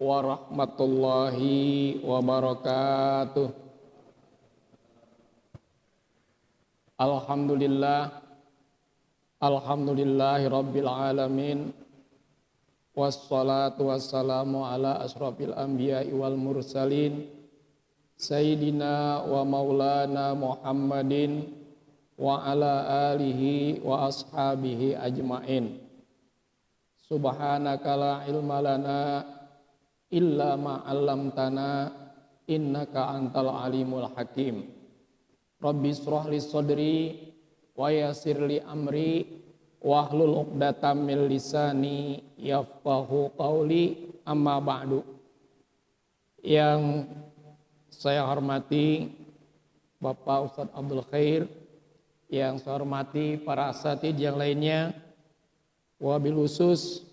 warahmatullahi wabarakatuh. Alhamdulillahi rabbil alamin. Wassalatu wassalamu ala asrafil anbiya'i wal mursalin Sayyidina wa maulana Muhammadin wa ala alihi wa ashabihi ajmain. Subhanaka la ilma lana illa ma 'allamtana innaka antal alimul hakim. Rabbi shrah li sadri wa yassir li amri wahlul 'uqdatam min lisani yafqahu qawli, amma ba'du. Yang saya hormati Bapak Ustadz Abdul Khair, yang saya hormati para asatidz yang lainnya, wabil khusus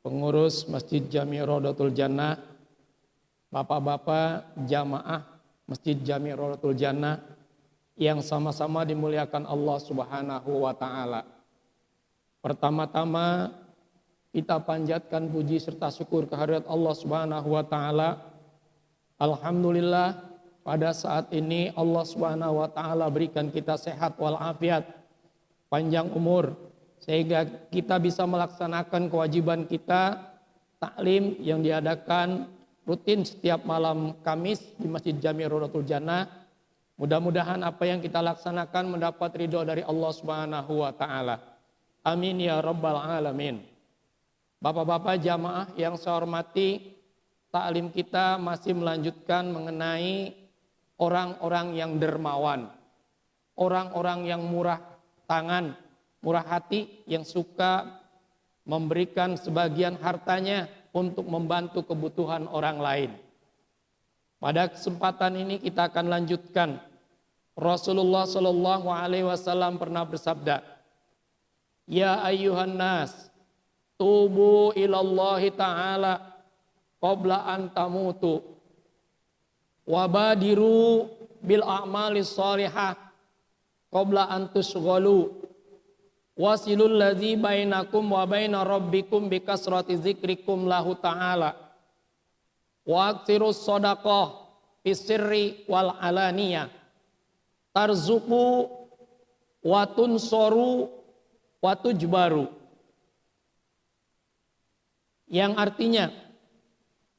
pengurus Masjid Jami' Rodatul Jannah, bapak-bapak jamaah Masjid Jami' Rodatul Jannah yang sama-sama dimuliakan Allah Subhanahu wa ta'ala. Pertama-tama kita panjatkan puji serta syukur kehadirat Allah Subhanahu wa ta'ala. Alhamdulillah, pada saat ini Allah Subhanahu wa ta'ala berikan kita sehat walafiat, panjang umur, sehingga kita bisa melaksanakan kewajiban kita taklim yang diadakan rutin setiap malam Kamis di Masjid Jami' Rodatul Jannah. Mudah-mudahan apa yang kita laksanakan mendapat ridho dari Allah Subhanahu wa ta'ala. Amin ya rabbal alamin. Bapak-bapak jamaah yang saya hormati, taklim kita masih melanjutkan mengenai orang-orang yang dermawan, orang-orang yang murah tangan, murah hati, yang suka memberikan sebagian hartanya untuk membantu kebutuhan orang lain. Pada kesempatan ini kita akan lanjutkan. Rasulullah Shallallahu Alaihi Wasallam pernah bersabda, Ya ayyuhan nas, tubu ilallahi ta'ala qabla an tamutu, wabadiru bil a'mali shalihah qabla an tusghalu, wasilul ladzi bainakum wa baina rabbikum bikasrati dzikrikum lahu ta'ala, wa aktsirus shadaqah fisirri wal alaniyah, tarzuqu wa tunsoru wa tujbaru. Yang artinya,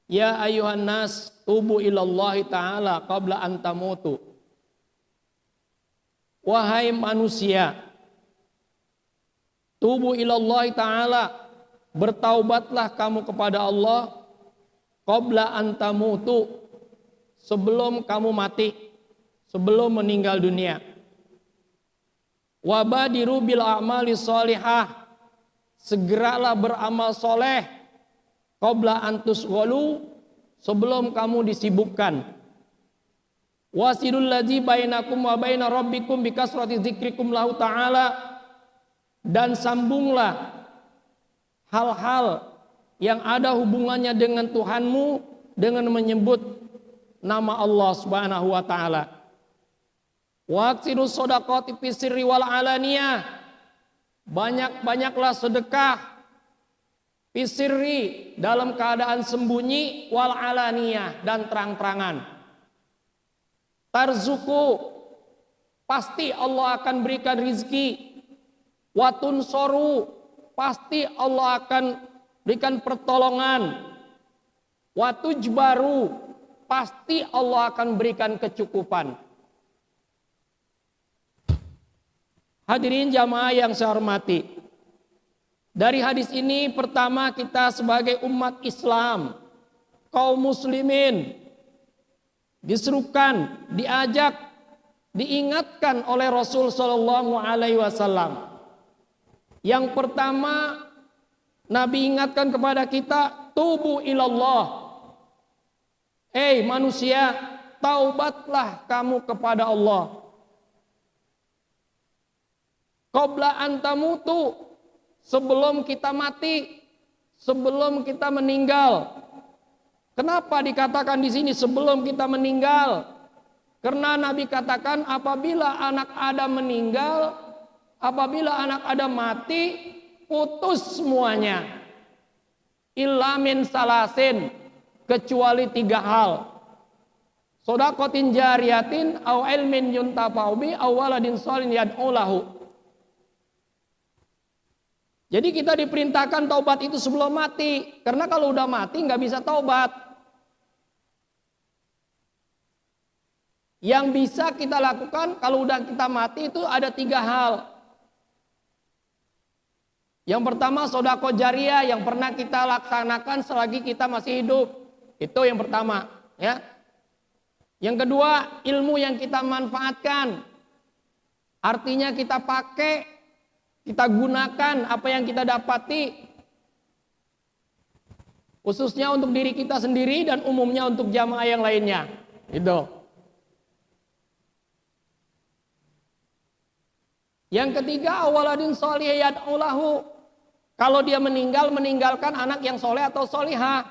ya ayuhan nas tubu ilallahi ta'ala qabla an tamutu. Wahai manusia, tubu ilallahi ta'ala, bertaubatlah kamu kepada Allah qabla an tamutu, sebelum kamu mati, sebelum meninggal dunia. Wabadiru bil a'mali shalihah, segeralah beramal soleh qabla an tusghalu, sebelum kamu disibukkan. Wasilul ladzi bainakum wa baina rabbikum bikasrati dzikrikum lahu ta'ala, dan sambunglah hal-hal yang ada hubungannya dengan Tuhanmu dengan menyebut nama Allah Subhanahu wa ta'ala. Wa aksirus shadaqati fisirri wal alaniyah, banyak-banyaklah sedekah fisirri, dalam keadaan sembunyi, wal alaniyah, dan terang-terangan. Tarzuku, pasti Allah akan berikan rizki. Watun soru, pasti Allah akan berikan pertolongan. Watujbaru, pasti Allah akan berikan kecukupan. Hadirin jamaah yang saya hormati, dari hadis ini pertama kita sebagai umat Islam, kaum muslimin, diserukan, diajak, diingatkan oleh Rasul Shallallahu Alaihi Wasallam. Yang pertama, Nabi ingatkan kepada kita, tubu ilallah. Manusia, taubatlah kamu kepada Allah. Qabla an tamutu, sebelum kita mati, sebelum kita meninggal. Kenapa dikatakan di sini sebelum kita meninggal? Karena Nabi katakan apabila anak Adam meninggal, apabila anak Adam mati, putus semuanya. Illa min salasin, kecuali 3 hal. Shadaqatin jariyatin au ilmin yuntafa'u bi au waladin sholihin yad'u lahu. Jadi kita diperintahkan taubat itu sebelum mati, karena kalau udah mati nggak bisa taubat. Yang bisa kita lakukan kalau udah kita mati itu ada 3 hal. Yang pertama sedekah jariyah yang pernah kita laksanakan selagi kita masih hidup. Itu yang pertama, ya. Yang kedua, ilmu yang kita manfaatkan. Artinya kita pakai, kita gunakan apa yang kita dapati. Khususnya untuk diri kita sendiri dan umumnya untuk jamaah yang lainnya. Itu. Yang ketiga, awaladin sholih yad'u lahu. Kalau dia meninggalkan anak yang soleh atau solihah.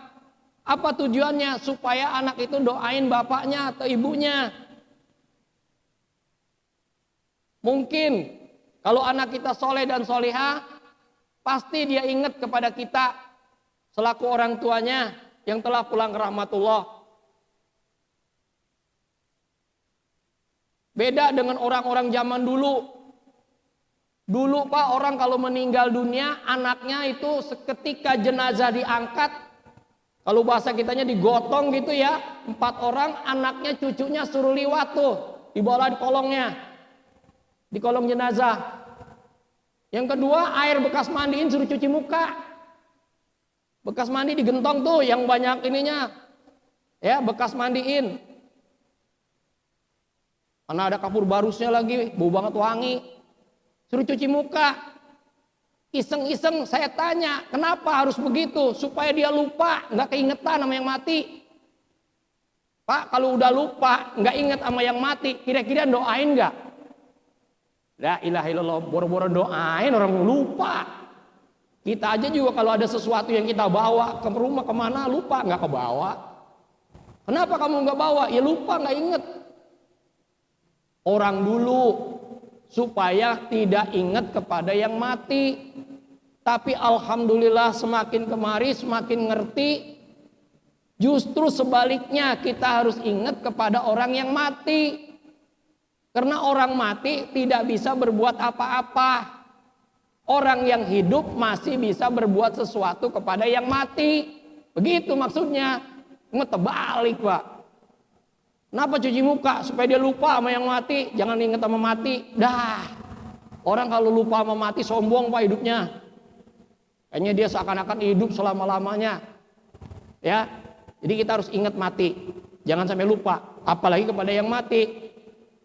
Apa tujuannya? Supaya anak itu doain bapaknya atau ibunya. Mungkin kalau anak kita soleh dan solihah, pasti dia ingat kepada kita selaku orang tuanya yang telah pulang ke rahmatullah. Beda dengan orang-orang zaman dulu. Dulu Pak, orang kalau meninggal dunia, anaknya itu seketika jenazah diangkat, kalau bahasa kitanya digotong gitu ya, 4 orang, anaknya cucunya suruh liwat tuh, dibawa di kolongnya, di kolong jenazah. Yang kedua, air bekas mandiin suruh cuci muka. Bekas mandi digentong tuh, yang banyak ininya, ya bekas mandiin. Karena ada kapur barusnya lagi, bau banget wangi. Suruh cuci muka. Iseng-iseng saya tanya, kenapa harus begitu? Supaya dia lupa, nggak keingetan sama yang mati. Pak, kalau udah lupa, nggak inget sama yang mati, kira-kira doain nggak? La ilaha illallah, boro-boro doain orang lupa. Kita aja juga kalau ada sesuatu yang kita bawa ke rumah kemana lupa, nggak kebawa. Kenapa kamu nggak bawa? Ya lupa, nggak inget. Orang dulu supaya tidak ingat kepada yang mati. Tapi alhamdulillah semakin kemari semakin ngerti. Justru sebaliknya kita harus ingat kepada orang yang mati. Karena orang mati tidak bisa berbuat apa-apa. Orang yang hidup masih bisa berbuat sesuatu kepada yang mati. Begitu maksudnya. Terbalik Pak. Kenapa cuci muka? Supaya dia lupa sama yang mati. Jangan ingat sama mati. Dah. Orang kalau lupa sama mati sombong Pak hidupnya. Kayaknya dia seakan-akan hidup selama-lamanya. Ya. Jadi kita harus ingat mati. Jangan sampai lupa. Apalagi kepada yang mati.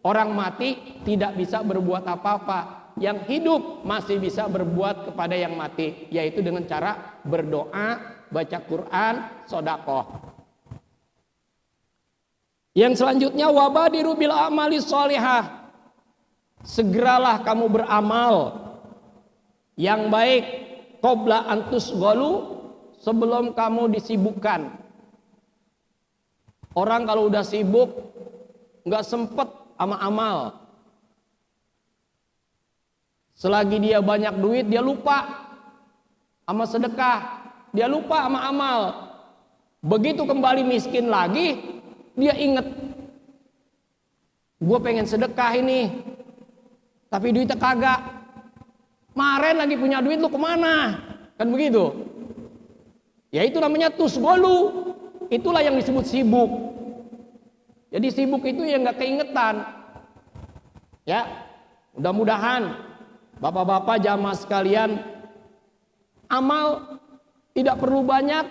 Orang mati tidak bisa berbuat apa-apa. Yang hidup masih bisa berbuat kepada yang mati. Yaitu dengan cara berdoa, baca Quran, sedekah. Yang selanjutnya wabadiru bil amali sholihah. Segeralah kamu beramal yang baik qabla antus golu, sebelum kamu disibukkan. Orang kalau udah sibuk nggak sempet sama amal. Selagi dia banyak duit dia lupa sama sedekah, dia lupa sama amal. Begitu kembali miskin lagi dia inget, gue pengen sedekah ini, tapi duitnya kagak. Kemarin lagi punya duit, lu kemana? Kan begitu. Ya itu namanya tusgolu. Itulah yang disebut sibuk. Jadi sibuk itu yang gak keingetan. Ya, mudah-mudahan bapak-bapak jamaah sekalian, amal tidak perlu banyak.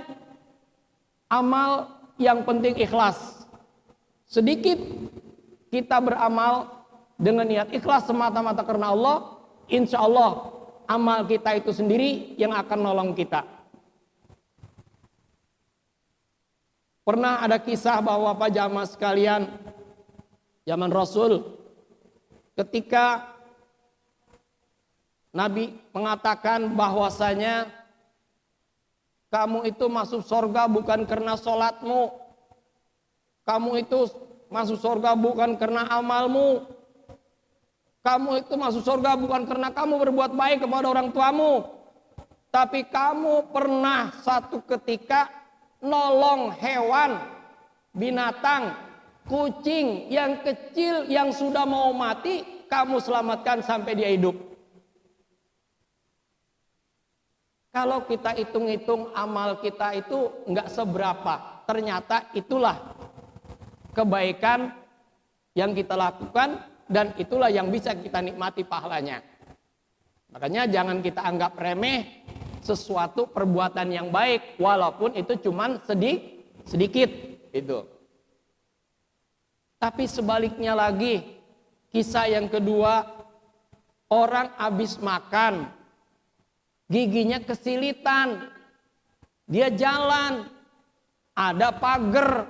Amal yang penting ikhlas. Sedikit kita beramal dengan niat ikhlas semata-mata karena Allah, insya Allah amal kita itu sendiri yang akan nolong kita. Pernah ada kisah bahwa Pak jamaah sekalian, zaman Rasul, ketika Nabi mengatakan bahwasanya kamu itu masuk surga bukan karena sholatmu. Kamu itu masuk surga bukan karena amalmu. Kamu itu masuk surga bukan karena kamu berbuat baik kepada orang tuamu. Tapi kamu pernah satu ketika nolong hewan, binatang, kucing yang kecil yang sudah mau mati, kamu selamatkan sampai dia hidup. Kalau kita hitung-hitung amal kita itu nggak seberapa, ternyata itulah kebaikan yang kita lakukan dan itulah yang bisa kita nikmati pahalanya. Makanya jangan kita anggap remeh sesuatu perbuatan yang baik walaupun itu cuman sedikit itu. Tapi sebaliknya lagi, kisah yang kedua, orang habis makan giginya kesilitan. Dia jalan, ada pagar.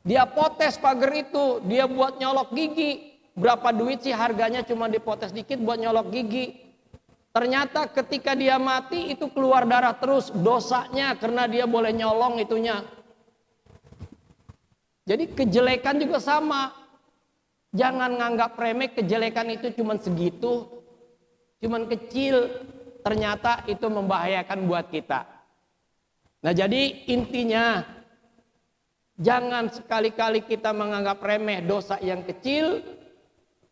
Dia potes pagar itu, dia buat nyolok gigi. Berapa duit sih harganya, cuma dipotes dikit buat nyolok gigi. Ternyata ketika dia mati itu keluar darah terus, dosanya karena dia boleh nyolong itunya. Jadi kejelekan juga sama. Jangan nganggap remeh kejelekan itu cuma segitu, cuma kecil. Ternyata itu membahayakan buat kita. Nah jadi intinya, jangan sekali-kali kita menganggap remeh dosa yang kecil.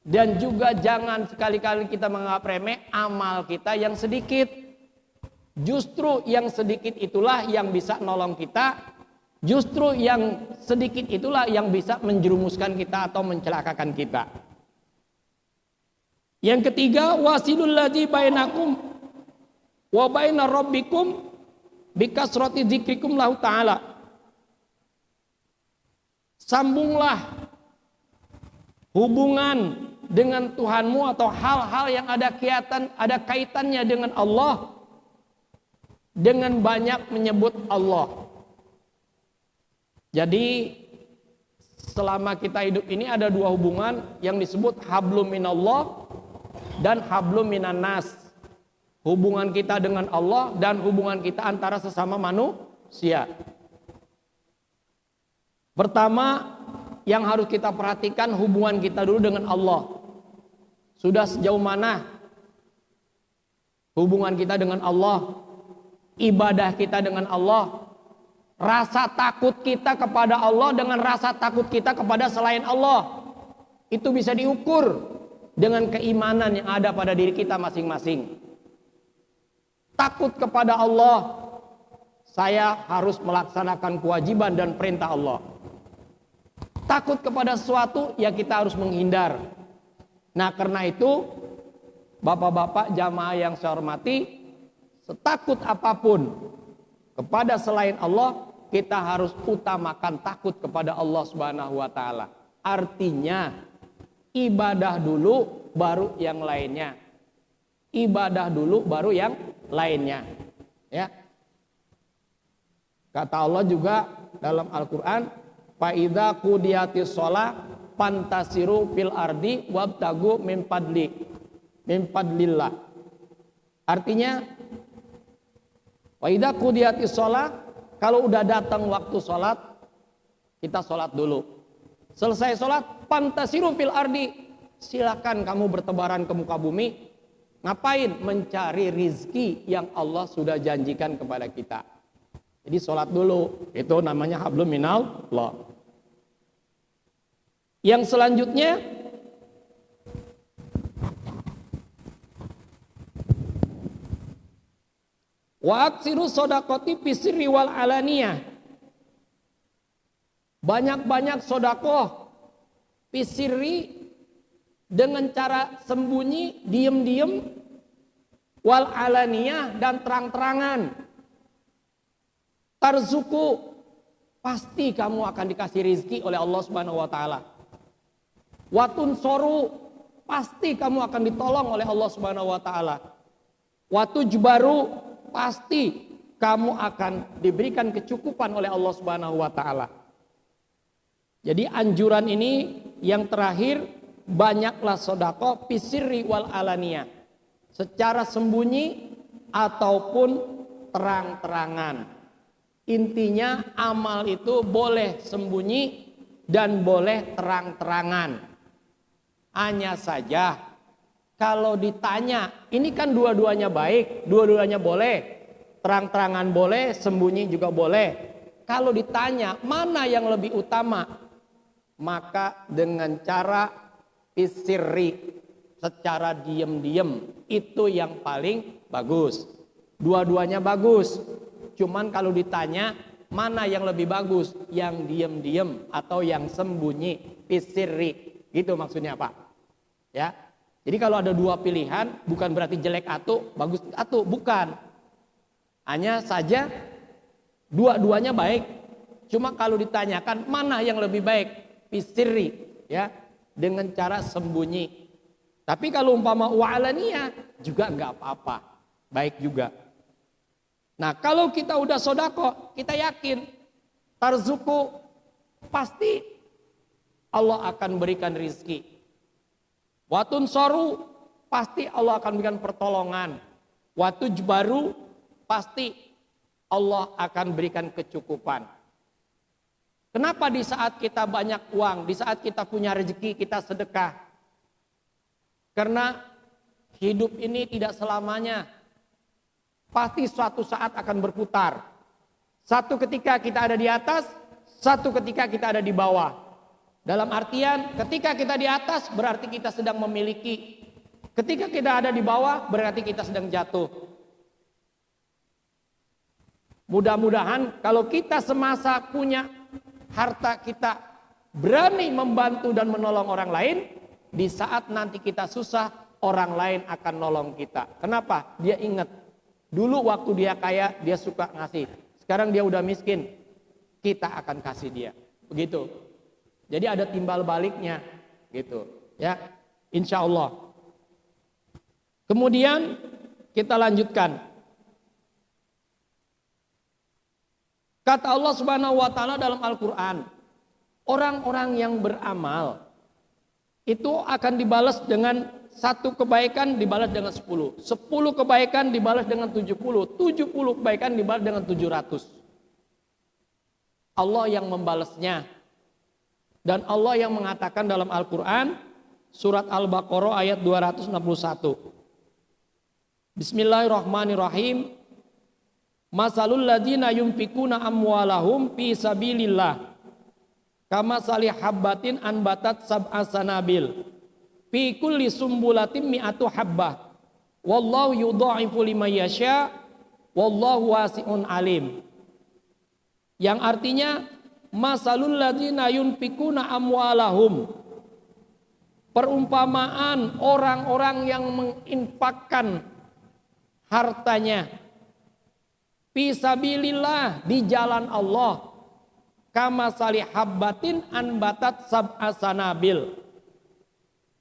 Dan juga jangan sekali-kali kita menganggap remeh amal kita yang sedikit. Justru yang sedikit itulah yang bisa nolong kita. Justru yang sedikit itulah yang bisa menjerumuskan kita atau mencelakakan kita. Yang ketiga, wasilul ladzi bainakum wa baina rabbikum bikasrati dzikrikum lahu ta'ala. Sambunglah hubungan dengan Tuhanmu atau hal-hal yang ada kaitannya dengan Allah dengan banyak menyebut Allah. Jadi selama kita hidup ini ada dua hubungan yang disebut hablum minallah dan hablum minan nas. Hubungan kita dengan Allah dan hubungan kita antara sesama manusia. Pertama yang harus kita perhatikan hubungan kita dulu dengan Allah. Sudah sejauh mana hubungan kita dengan Allah, ibadah kita dengan Allah, rasa takut kita kepada Allah dengan rasa takut kita kepada selain Allah. Itu bisa diukur dengan keimanan yang ada pada diri kita masing-masing. Takut kepada Allah, saya harus melaksanakan kewajiban dan perintah Allah. Takut kepada sesuatu, ya kita harus menghindar. Nah karena itu bapak-bapak jamaah yang saya hormati, setakut apapun kepada selain Allah, kita harus utamakan takut kepada Allah Subhanahu wa taala. Artinya ibadah dulu baru yang lainnya. Ibadah dulu baru yang lainnya. Ya. Kata Allah juga dalam Al-Qur'an, fa idza qudiyatis shalah fantasiru fil ardi wabtagu min fadlillah. Artinya wa idza qudiyatis shalah, kalau udah datang waktu sholat, kita sholat dulu. Selesai sholat, fantasiru fil ardi, silakan kamu bertebaran ke muka bumi. Ngapain? Mencari rizki yang Allah sudah janjikan kepada kita. Jadi sholat dulu, itu namanya hablum minallah. Yang selanjutnya, wa aksiru sodakoti fisirri wal alaniyah. Banyak-banyak sodakoh fisirri dengan cara sembunyi, diem-diem, wal alaniyah dan terang-terangan. Tarzuku, pasti kamu akan dikasih rizki oleh Allah Subhanahu wa taala. Watun soru, pasti kamu akan ditolong oleh Allah Subhanahu wa taala. Watujbaru, pasti kamu akan diberikan kecukupan oleh Allah Subhanahu wa taala. Jadi anjuran ini yang terakhir, banyaklah sedekah fisirri wal alaniyah, secara sembunyi ataupun terang-terangan. Intinya amal itu boleh sembunyi dan boleh terang-terangan. Hanya saja kalau ditanya, ini kan dua-duanya baik, dua-duanya boleh. Terang-terangan boleh, sembunyi juga boleh. kalau ditanya mana yang lebih utama, maka dengan cara fisiri, secara diam-diam, itu yang paling bagus. Dua-duanya bagus. Cuman kalau ditanya mana yang lebih bagus, yang diam-diam atau yang sembunyi, fisiri. Gitu maksudnya Pak. Ya. Jadi kalau ada dua pilihan, bukan berarti jelek atau bagus atau, bukan. Hanya saja dua-duanya baik. Cuma kalau ditanyakan mana yang lebih baik, fisiri, ya, dengan cara sembunyi. Tapi kalau umpama wa'alaniyah juga nggak apa-apa, baik juga. Nah kalau kita udah sodako, kita yakin tarzuku pasti Allah akan berikan rizki. Watun soru pasti Allah akan berikan pertolongan. Watuj baru pasti Allah akan berikan kecukupan. Kenapa di saat kita banyak uang, di saat kita punya rezeki kita sedekah? Karena hidup ini tidak selamanya. Pasti suatu saat akan berputar. Satu ketika kita ada di atas, satu ketika kita ada di bawah. Dalam artian ketika kita di atas berarti kita sedang memiliki. Ketika kita ada di bawah berarti kita sedang jatuh. Mudah-mudahan kalau kita semasa punya harta kita berani membantu dan menolong orang lain. Di saat nanti kita susah, orang lain akan nolong kita. Kenapa? Dia ingat, dulu waktu dia kaya, dia suka ngasih. Sekarang dia udah miskin, kita akan kasih dia. Begitu. Jadi ada timbal baliknya, gitu. Ya, insya Allah. Kemudian kita lanjutkan. Kata Allah Subhanahu wa taala dalam Al-Qur'an, orang-orang yang beramal itu akan dibalas dengan satu kebaikan dibalas dengan 10. 10 kebaikan dibalas dengan 70. 70 kebaikan dibalas dengan 700. Allah yang membalasnya. Dan Allah yang mengatakan dalam Al-Quran, surat Al-Baqarah ayat 261. Bismillahirrahmanirrahim. Masalul ladzina yunfikuna amwalahum fi sabilillah. Kama salih habbatin anbatat sab'a sanabil fi kulli sumbulatin mi'atu habbah wallahu yudha'ifu liman yasha wallahu wasi'un alim. Yang artinya masalul ladzina yunfikuna amwalahum, perumpamaan orang-orang yang menginfakkan hartanya fi sabilillah, di jalan Allah. Kama salih habbatin anbatat sab'a sanabil,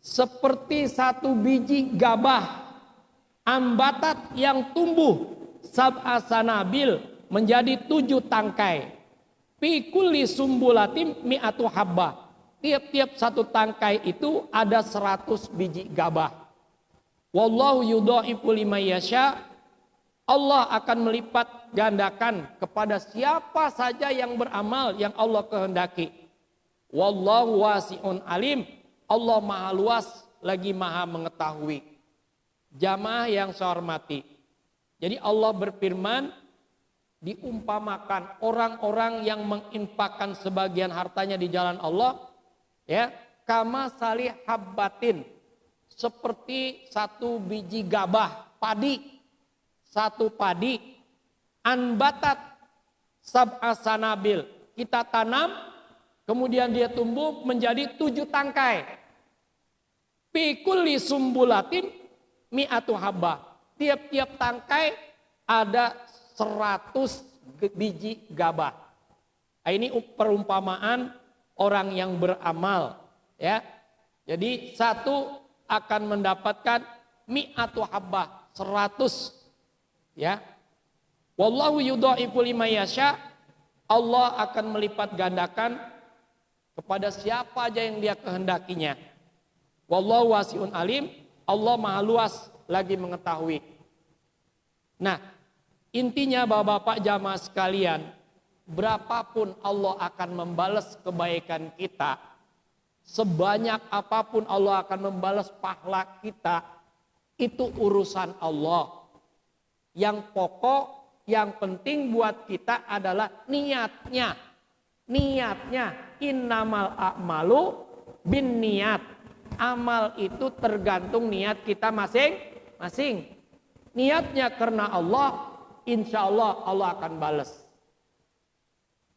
seperti satu biji gabah ambatat yang tumbuh sab'a sanabil menjadi 7 tangkai. Fi kulli sumbulatim mi'atu habbah, tiap-tiap satu tangkai itu ada 100 biji gabah. Wallahu yudha'ifu liman yasha, Allah akan melipat gandakan kepada siapa saja yang beramal yang Allah kehendaki. Wallahu wasi'un alim, Allah maha luas lagi maha mengetahui. Jamaah yang saya hormati, jadi Allah berfirman, diumpamakan orang-orang yang menginfakkan sebagian hartanya di jalan Allah, ya, kama salih habbatin, seperti satu biji gabah padi. Satu padi anbatat sab'a sanabil, kita tanam kemudian dia tumbuh menjadi 7 tangkai. Fi kulli sumbulatin mi'atu habbah, tiap-tiap tangkai ada 100 biji gabah. Ini perumpamaan orang yang beramal, ya. Jadi satu akan mendapatkan mi'atu habbah, 100. Ya, wallahu yudha'ifu liman yasha, Allah akan melipat gandakan kepada siapa aja yang dia kehendakinya. Wallahu wasi'un alim, Allah maha luas lagi mengetahui. Nah, intinya bapak-bapak jamaah sekalian, berapapun Allah akan membalas kebaikan kita, sebanyak apapun Allah akan membalas pahala kita, itu urusan Allah. Yang pokok Yang penting buat kita adalah niatnya. Niatnya, innamal a'malu bin niat. Amal itu tergantung niat kita masing-masing. Niatnya karena Allah, insya Allah Allah akan balas.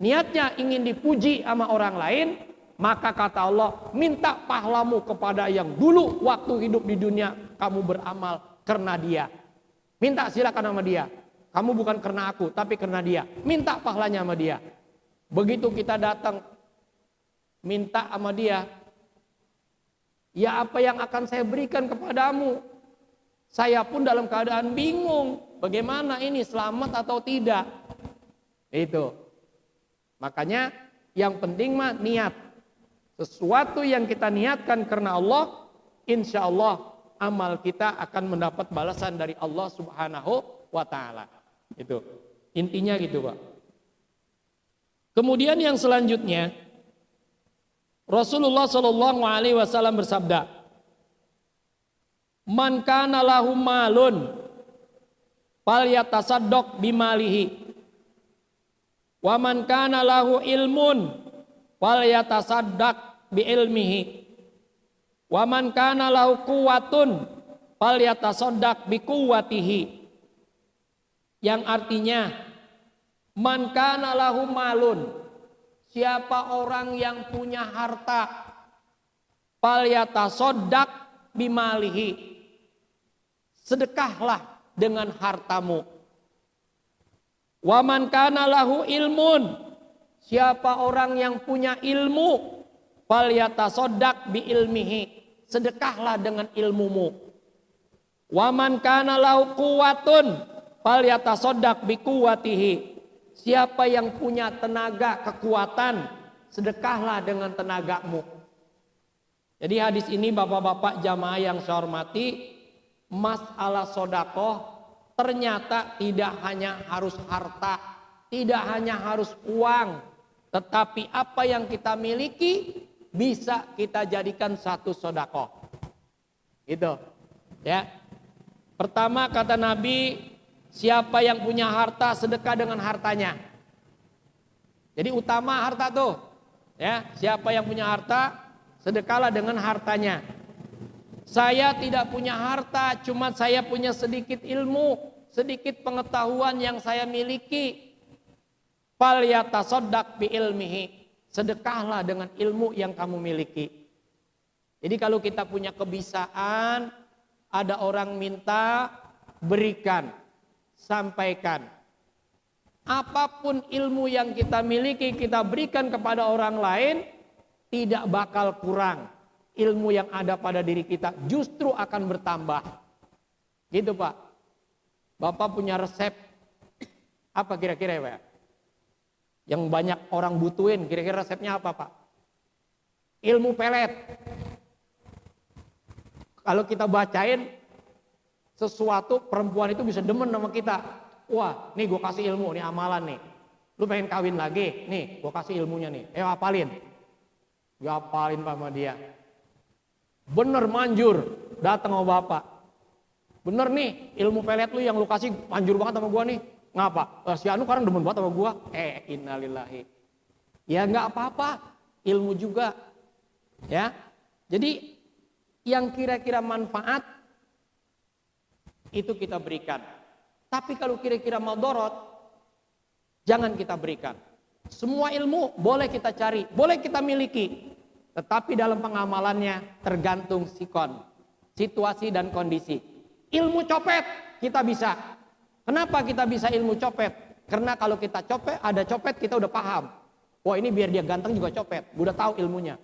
Niatnya ingin dipuji sama orang lain, maka kata Allah, minta pahlamu kepada yang dulu waktu hidup di dunia kamu beramal karena dia. Minta silakan sama dia. Kamu bukan karena aku, tapi karena dia. Minta pahalanya sama dia. Begitu kita datang minta sama dia, ya apa yang akan saya berikan kepadamu? Saya pun dalam keadaan bingung, bagaimana ini selamat atau tidak? Itu. Makanya yang penting mah niat. Sesuatu yang kita niatkan karena Allah, insya Allah amal kita akan mendapat balasan dari Allah Subhanahu wa Ta'ala. Itu intinya gitu, Pak. Kemudian yang selanjutnya, Rasulullah Shallallahu Alaihi Wasallam bersabda, "Man kana lahu malun, falyatasaddaq bimalihi, wa man kana lahu ilmun, falyatasaddaq biilmihi, wa man kana lahu quwwatun, falyatasaddaq biquwwatihi." Yang artinya, man kana lahu malun, siapa orang yang punya harta, falyatasaddaq bimalihi, sedekahlah dengan hartamu. Wa man kana lahu ilmun, siapa orang yang punya ilmu, falyatasaddaq biilmihi, sedekahlah dengan ilmumu. Wa man kana lahu quwwatun, falyatasaddaq biquwwatihi, siapa yang punya tenaga, kekuatan, sedekahlah dengan tenagamu. Jadi hadis ini bapak-bapak jamaah yang saya hormati, masalah sodakoh ternyata tidak hanya harus harta, tidak hanya harus uang, tetapi apa yang kita miliki bisa kita jadikan satu sodakoh. Gitu. Ya. Pertama kata Nabi, siapa yang punya harta sedekah dengan hartanya. Jadi utama harta tuh. Ya, siapa yang punya harta sedekahlah dengan hartanya. Saya tidak punya harta, cuma saya punya sedikit ilmu, sedikit pengetahuan yang saya miliki. Falyatasaddaq biilmihi, sedekahlah dengan ilmu yang kamu miliki. Jadi kalau kita punya kebiasaan, ada orang minta, berikan. Sampaikan. Apapun ilmu yang kita miliki, kita berikan kepada orang lain, tidak bakal kurang. Ilmu yang ada pada diri kita justru akan bertambah. Gitu Pak. Bapak punya resep apa kira-kira ya Pak? Yang banyak orang butuhin, kira-kira resepnya apa Pak? Ilmu pelet. Kalau kita bacain sesuatu, perempuan itu bisa demen sama kita. Wah, nih gue kasih ilmu, nih amalan nih. Lu pengen kawin lagi, nih gue kasih ilmunya nih. Hafalin. Gue hafalin sama dia. Bener manjur, datang sama bapak. Bener nih, ilmu pelet lu yang lu kasih manjur banget sama gue nih. Ngapa? Si Anu sekarang demen banget sama gue. Innalillahi. Ya nggak apa-apa, ilmu juga. Ya, jadi yang kira-kira manfaat itu kita berikan. Tapi kalau kira-kira madorot, jangan kita berikan. Semua ilmu boleh kita cari, boleh kita miliki. Tetapi dalam pengamalannya tergantung sikon, situasi dan kondisi. Ilmu copet kita bisa. Kenapa kita bisa ilmu copet? Karena kalau kita copet, ada copet kita udah paham. Wah ini biar dia ganteng juga copet, udah tahu ilmunya.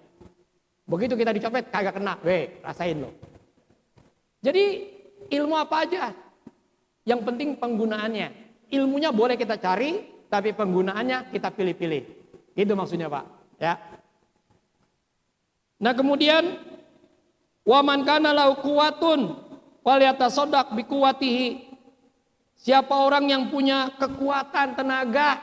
Begitu kita dicopet kagak kena, rasain lo. Jadi ilmu apa aja, yang penting penggunaannya. Ilmunya boleh kita cari, tapi penggunaannya kita pilih-pilih. Itu maksudnya Pak. Ya. Nah kemudian, wa man kana lahu quwwatun falyatasaddaq biquwwatihi. Siapa orang yang punya kekuatan tenaga,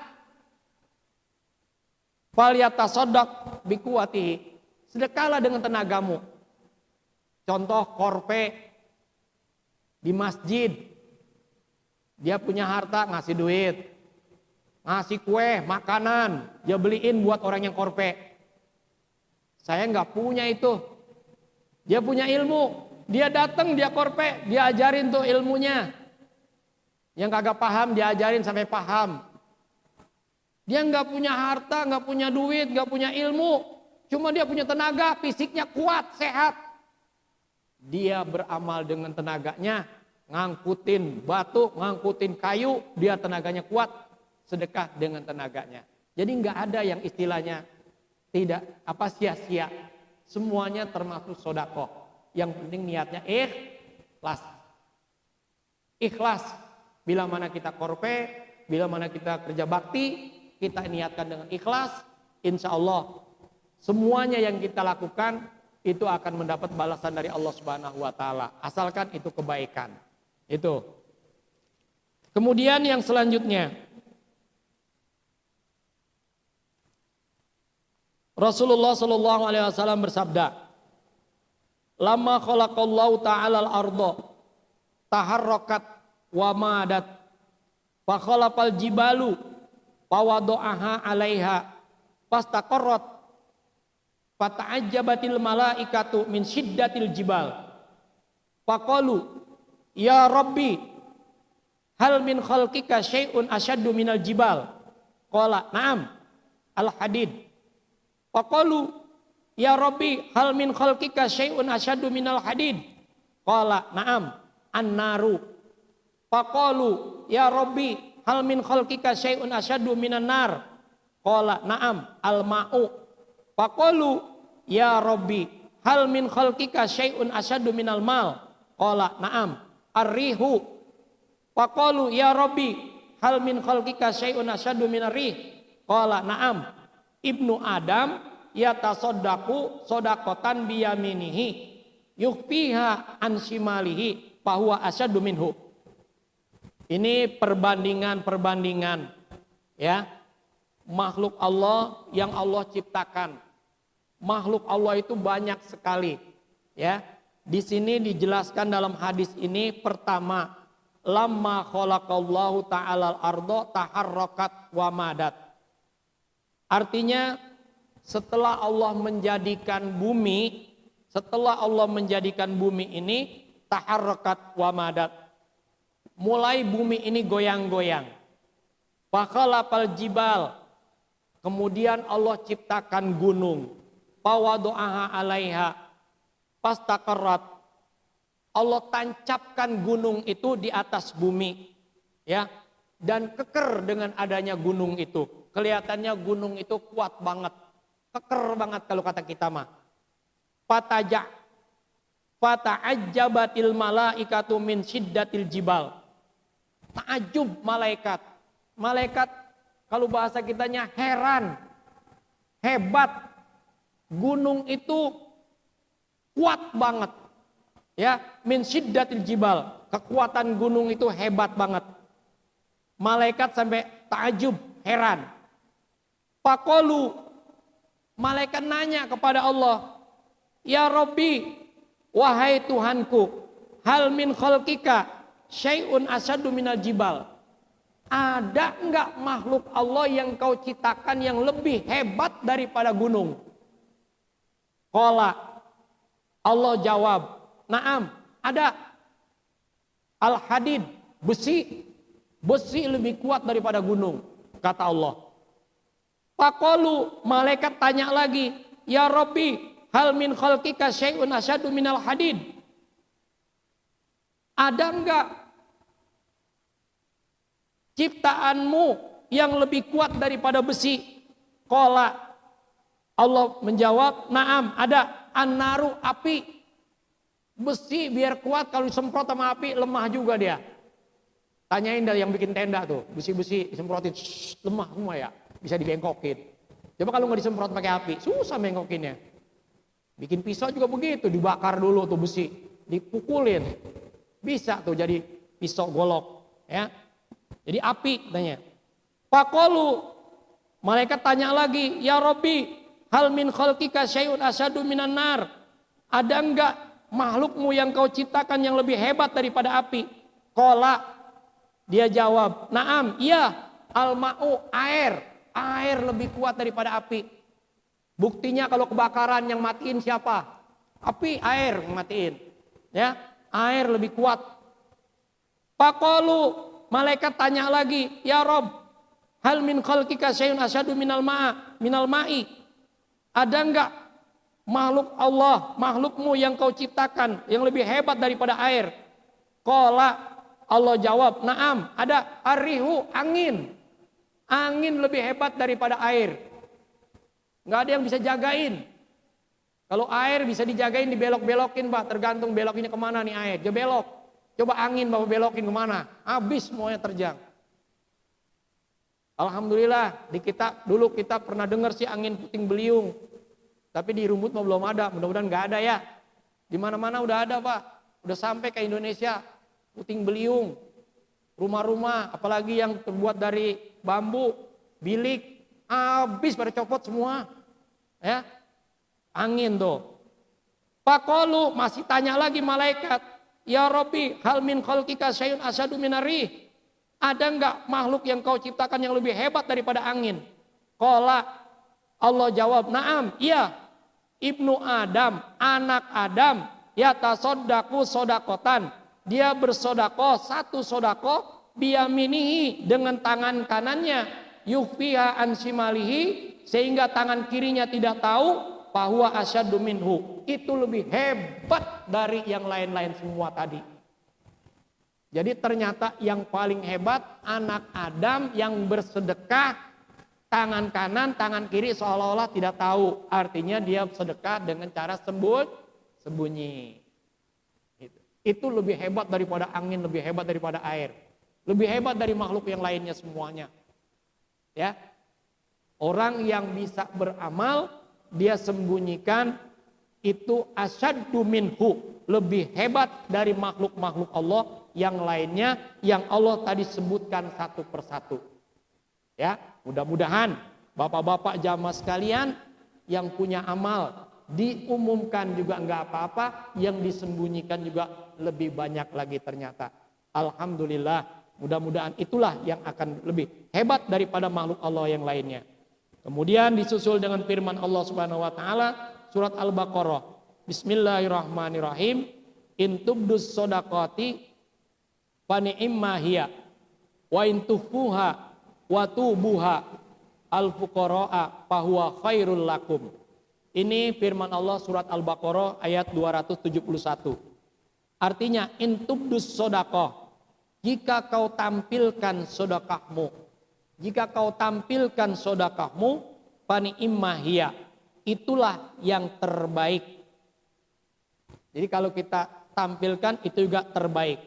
falyatasaddaq biquwwatihi. Sedekahlah dengan tenagamu. Contoh korpe di masjid, Dia punya harta, ngasih duit, ngasih kue, makanan, dia beliin buat orang yang korpe. Saya nggak punya itu. Dia punya ilmu, dia datang, dia korpe, dia ajarin tuh ilmunya. Yang kagak paham, dia ajarin sampai paham. Dia nggak punya harta, nggak punya duit, nggak punya ilmu. Cuma dia punya tenaga, fisiknya kuat, sehat. Dia beramal dengan tenaganya, ngangkutin batu, ngangkutin kayu, dia tenaganya kuat, sedekah dengan tenaganya. Jadi nggak ada yang istilahnya tidak sia-sia. Semuanya termasuk sedekah. Yang penting niatnya ikhlas. Ikhlas. Bila mana kita korpe, bila mana kita kerja bakti, kita niatkan dengan ikhlas, insya Allah semuanya yang kita lakukan itu akan mendapat balasan dari Allah Subhanahu wa taala, asalkan itu kebaikan. Itu. Kemudian yang selanjutnya, Rasulullah sallallahu alaihi wasallam bersabda, "Lamma khalaqallahu ta'ala al-ardha taharrakat wa madat fa khalaqal jibalu fa wada'aha 'alaiha fastaqarrat fata'ajjabatil malaikatu min syiddatil jibal faqalu ya rabbi hal min khalqika syai'un asyaddu minal jibal qala na'am al hadid faqalu ya rabbi hal min khalqika syai'un asyaddu minal hadid qala na'am an-naru faqalu ya rabbi hal min khalqika syai'un asyaddu minan nar qala na'am al ma'u faqalu ya rabbi hal min khalqika syai'un asyaddu minal mal qala na'am ar-rihu faqalu ya rabbi hal min khalqika syai'un asyaddu minar rih qala na'am ibnu adam yatasaddaqu shadaqatan biyaminihi yukhfiha an shimalihi fahuwa asyaddu minhu. Ini perbandingan ya, makhluk Allah yang Allah ciptakan. Makhluk Allah itu banyak sekali ya. Di sini dijelaskan dalam hadis ini, pertama, lamma khalaqallahu ta'ala al-ardha taharrakat wa madat. Artinya setelah Allah menjadikan bumi, ini taharrakat wa madat. Mulai bumi ini goyang-goyang. Fakhalaqal jibal. Kemudian Allah ciptakan gunung. Fawadu'aha 'alaiha. Fastaqarrat. Allah tancapkan gunung itu di atas bumi. Ya. Dan keker dengan adanya gunung itu. Kelihatannya gunung itu kuat banget. Keker banget kalau kata kita mah. Fata'ajjabatil malaikatu min syiddatil jibal. Ta'ajub malaikat. Malaikat kalau bahasa kitanya heran. Hebat. Gunung itu kuat banget. Ya, min syiddatil jibal. Kekuatan gunung itu hebat banget. Malaikat sampai ta'ajub, heran. Faqalu, malaikat nanya kepada Allah, ya Rabbi, wahai Tuhanku, hal min khalqika syai'un asyaddu minal jibal. Ada enggak makhluk Allah yang kau ciptakan yang lebih hebat daripada gunung? Qala, Allah jawab, na'am, ada. Al-hadid, besi. Besi lebih kuat daripada gunung, kata Allah. Faqalu, malaikat tanya lagi, ya Rabbi, hal min khalqika syai'un asyaddu minal hadid. Ada enggak ciptaanmu yang lebih kuat daripada besi? Qala, Allah menjawab, na'am, ada. An-naru, api. Besi biar kuat, kalau disemprot sama api lemah juga dia. Tanyain dari yang bikin tenda tuh, besi-besi disemprotin, lemah semua ya, bisa dibengkokin. Coba kalau nggak disemprot pakai api, susah bengkokinnya. Bikin pisau juga begitu, dibakar dulu tuh besi, dipukulin, bisa tuh jadi pisau golok, ya. Jadi api tanya. Faqalu, malaikat tanya lagi, ya Rabbi, hal min khalqika syai'un asyaddu minan nar. Ada enggak makhlukmu yang kau ciptakan yang lebih hebat daripada api? Qala, Dia jawab, "Na'am, iya, al-ma'u air. Air lebih kuat daripada api." Buktinya kalau kebakaran yang matiin siapa? Api, air yang matiin. Ya, air lebih kuat. Faqalu, malaikat tanya lagi, "Ya Rob, hal min khalqika syai'un asyadu minal ma'i?" Ada enggak makhluk Allah, makhlukmu yang kau ciptakan yang lebih hebat daripada air? Qala, Allah jawab, "Na'am, ada arihu, angin. Angin lebih hebat daripada air." Enggak ada yang bisa jagain. Kalau air bisa dijagain, dibelok-belokin, Pak, tergantung beloknya kemana nih air. Dia belok. Coba angin Bapak belokin kemana? Habis semuanya terjang. Alhamdulillah, dulu kita pernah dengar sih angin puting beliung. Tapi di rumput mah belum ada, mudah-mudahan nggak ada ya. Di mana-mana udah ada, Pak. Udah sampai ke Indonesia, puting beliung. Rumah-rumah, apalagi yang terbuat dari bambu, bilik, habis pada copot semua. Ya. Angin tuh. Faqalu, masih tanya lagi malaikat, "Ya Rabbi, hal min khalqika syai'un asyadu minarih?" Ada enggak makhluk yang kau ciptakan yang lebih hebat daripada angin? Qala, Allah jawab, "Na'am, iya. Ibnu Adam, anak Adam, yatasodaku sodakotan." Dia bersodakoh, satu sodakoh, biyaminihi, dengan tangan kanannya, yukfiha an shimalihi, sehingga tangan kirinya tidak tahu, bahwa asyaddu minhu, itu lebih hebat dari yang lain-lain semua tadi. Jadi ternyata yang paling hebat anak Adam yang bersedekah, tangan kanan, tangan kiri seolah-olah tidak tahu. Artinya dia sedekah dengan cara sembunyi. Itu lebih hebat daripada angin, lebih hebat daripada air, lebih hebat dari makhluk yang lainnya semuanya. Ya, orang yang bisa beramal, dia sembunyikan, itu asyaddu minhu, lebih hebat dari makhluk-makhluk Allah yang lainnya yang Allah tadi sebutkan satu persatu. Ya, mudah-mudahan bapak-bapak jamaah sekalian yang punya amal diumumkan juga enggak apa-apa, yang disembunyikan juga lebih banyak lagi ternyata. Alhamdulillah, mudah-mudahan itulah yang akan lebih hebat daripada makhluk Allah yang lainnya. Kemudian disusul dengan firman Allah Subhanahu wa taala surat Al-Baqarah. Bismillahirrahmanirrahim. In tubdus shadaqati fa ni'ma hiya wa in tukhfuha wa tubuha al-fuqara'a fa huwa khairul lakum. Ini firman Allah surat Al-Baqarah ayat 271. Artinya in tubdus shadaqah, jika kau tampilkan sedekahmu, jika kau tampilkan sedekahmu, fani immahia, itulah yang terbaik. Jadi kalau kita tampilkan itu juga terbaik.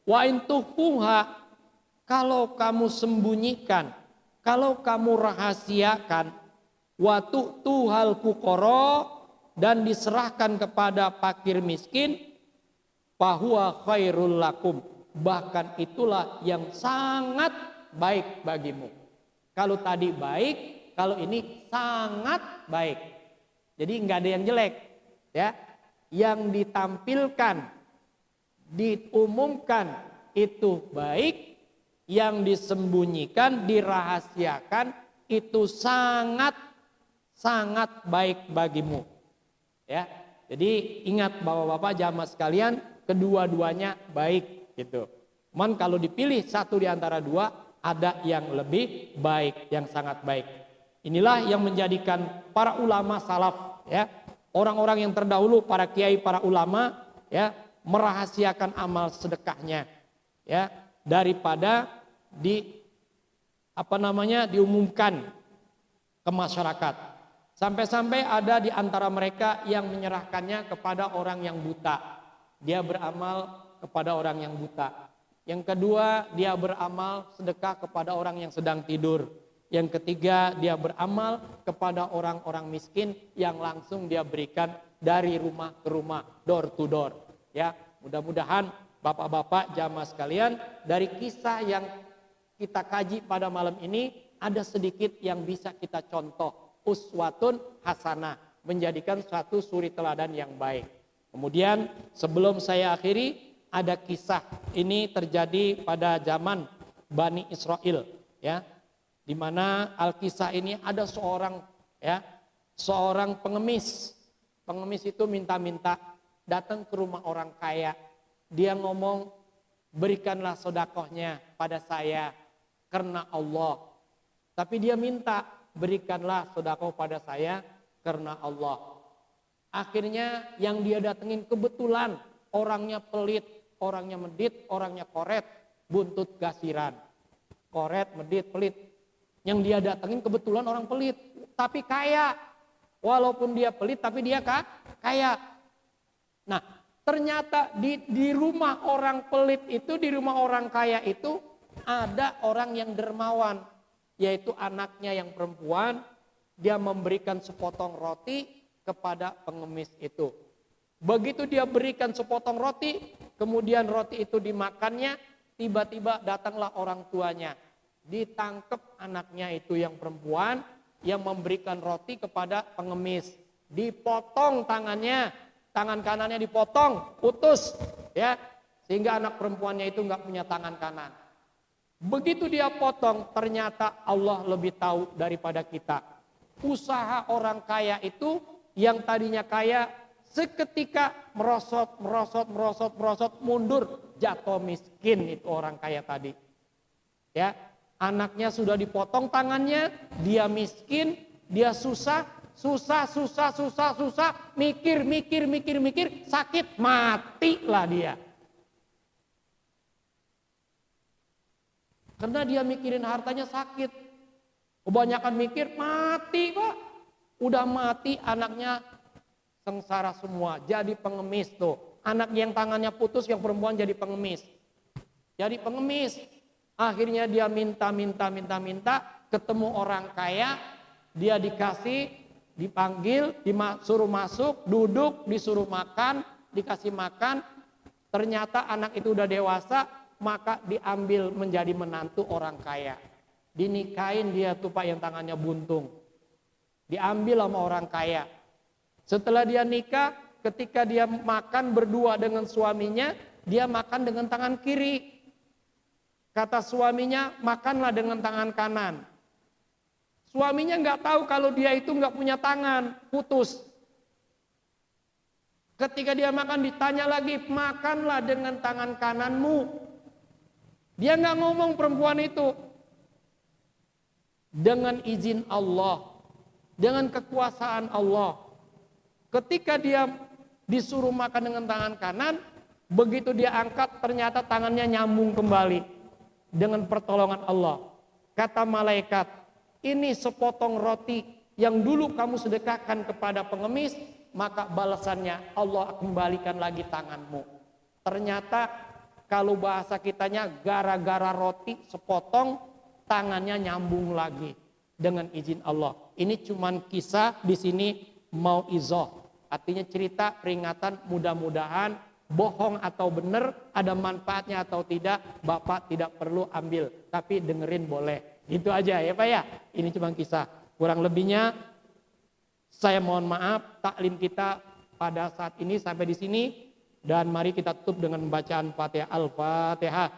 Wa in tukhfuha, kalau kamu sembunyikan, kalau kamu rahasiakan, wa tu'tuhal fuqara, dan diserahkan kepada fakir miskin, fahuwa khairul lakum, bahkan itulah yang sangat baik bagimu. Kalau tadi baik, kalau ini sangat baik. Jadi nggak ada yang jelek, ya. Yang ditampilkan, diumumkan itu baik, yang disembunyikan, dirahasiakan itu sangat baik bagimu. Ya. Jadi ingat bapak-bapak jamaah sekalian, kedua-duanya baik gitu. Cuman kalau dipilih satu di antara dua, ada yang lebih baik, yang sangat baik. Inilah yang menjadikan para ulama salaf, ya, orang-orang yang terdahulu, para kiai, para ulama, ya, merahasiakan amal sedekahnya, ya, daripada diumumkan ke masyarakat. Sampai-sampai ada di antara mereka yang menyerahkannya kepada orang yang buta. Dia beramal kepada orang yang buta. Yang kedua, dia beramal sedekah kepada orang yang sedang tidur. Yang ketiga, dia beramal kepada orang-orang miskin yang langsung dia berikan dari rumah ke rumah, door to door. Ya, mudah-mudahan bapak-bapak jamaah sekalian, dari kisah yang kita kaji pada malam ini, ada sedikit yang bisa kita contoh. Uswatun hasanah, menjadikan suatu suri teladan yang baik. Kemudian sebelum saya akhiri, ada kisah ini terjadi pada zaman Bani Israel, ya. Di mana Al-Kisah ini ada seorang pengemis. Pengemis itu minta-minta datang ke rumah orang kaya. Dia ngomong, berikanlah sedekahnya pada saya karena Allah. Tapi dia minta, berikanlah sedekah pada saya karena Allah. Akhirnya yang dia datengin kebetulan orangnya pelit, orangnya medit, orangnya koret, buntut gasiran. Koret, medit, pelit. Yang dia datengin kebetulan orang pelit, tapi kaya. Walaupun dia pelit tapi dia kaya. Nah, ternyata di rumah orang pelit itu, di rumah orang kaya itu ada orang yang dermawan, yaitu anaknya yang perempuan. Dia memberikan sepotong roti kepada pengemis itu. Begitu dia berikan sepotong roti, kemudian roti itu dimakannya, tiba-tiba datanglah orang tuanya. Ditangkap anaknya itu yang perempuan yang memberikan roti kepada pengemis. Dipotong tangannya, tangan kanannya dipotong, putus, ya, sehingga anak perempuannya itu nggak punya tangan kanan. Begitu dia potong, ternyata Allah lebih tahu daripada kita. Usaha orang kaya itu yang tadinya kaya seketika merosot, mundur, jatuh miskin itu orang kaya tadi. Ya, anaknya sudah dipotong tangannya, dia miskin, dia susah, mikir, sakit, matilah dia. Karena dia mikirin hartanya sakit. Kebanyakan mikir, mati Pak. Udah mati anaknya sengsara semua, jadi pengemis tuh. Anak yang tangannya putus, yang perempuan jadi pengemis. Jadi pengemis. Akhirnya dia minta, ketemu orang kaya, dia dikasih, dipanggil, disuruh masuk, duduk, disuruh makan, dikasih makan. Ternyata anak itu udah dewasa, maka diambil menjadi menantu orang kaya. Dinikahin dia tuh Pak yang tangannya buntung. Diambil sama orang kaya. Setelah dia nikah, ketika dia makan berdua dengan suaminya, dia makan dengan tangan kiri. Kata suaminya, makanlah dengan tangan kanan. Suaminya nggak tahu kalau dia itu nggak punya tangan, putus. Ketika dia makan ditanya lagi, makanlah dengan tangan kananmu. Dia nggak ngomong perempuan itu. Dengan izin Allah, dengan kekuasaan Allah. Ketika dia disuruh makan dengan tangan kanan, begitu dia angkat ternyata tangannya nyambung kembali. Dengan pertolongan Allah. Kata malaikat, ini sepotong roti yang dulu kamu sedekahkan kepada pengemis, maka balasannya Allah kembalikan lagi tanganmu. Ternyata kalau bahasa kitanya gara-gara roti sepotong, tangannya nyambung lagi dengan izin Allah. Ini cuman kisah di sini mau izoh. Artinya cerita peringatan, mudah-mudahan bohong atau benar, ada manfaatnya atau tidak, Bapak tidak perlu ambil, tapi dengerin boleh. Gitu aja ya Pak ya. Ini cuma kisah. Kurang lebihnya saya mohon maaf, taklim kita pada saat ini sampai di sini, dan mari kita tutup dengan bacaan Fatihah. Al-Fatihah.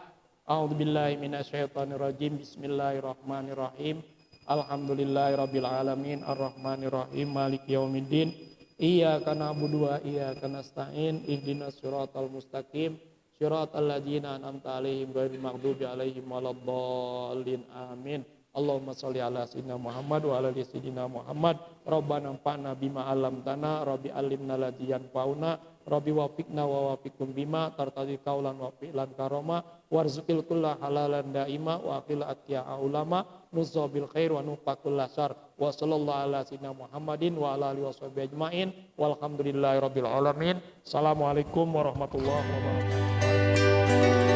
A'udzubillahi minasyaitonirrajim. Bismillahirrahmanirrahim. Alhamdulillahirabbil alamin arrahmanirrahim maliki yaumiddin. Iyyaka na'budu wa iyyaka nasta'in ihdinas siratal mustaqim siratal ladzina an'amta 'alaihim ghairil maghdubi 'alaihim waladdallin amin. Allahumma shalli ala sayyidina Muhammad wa ala ali sayyidina Muhammad. Rabbana anfa'na bima 'allamtana, rabbi 'allimna ladzi yanfa'una, rabbi wafiqna wa wafiqum bima tartadi qaulan wa fi'lan karama warzuqil kulla halalan daima wa aqil atqiya ulama nuzabil khair wa nufaqul syarr wa sallallahu ala sayyidina Muhammadin wa ala alihi washabihi ajmain walhamdulillahi rabbil alamin. Assalamualaikum warahmatullahi wabarakatuh.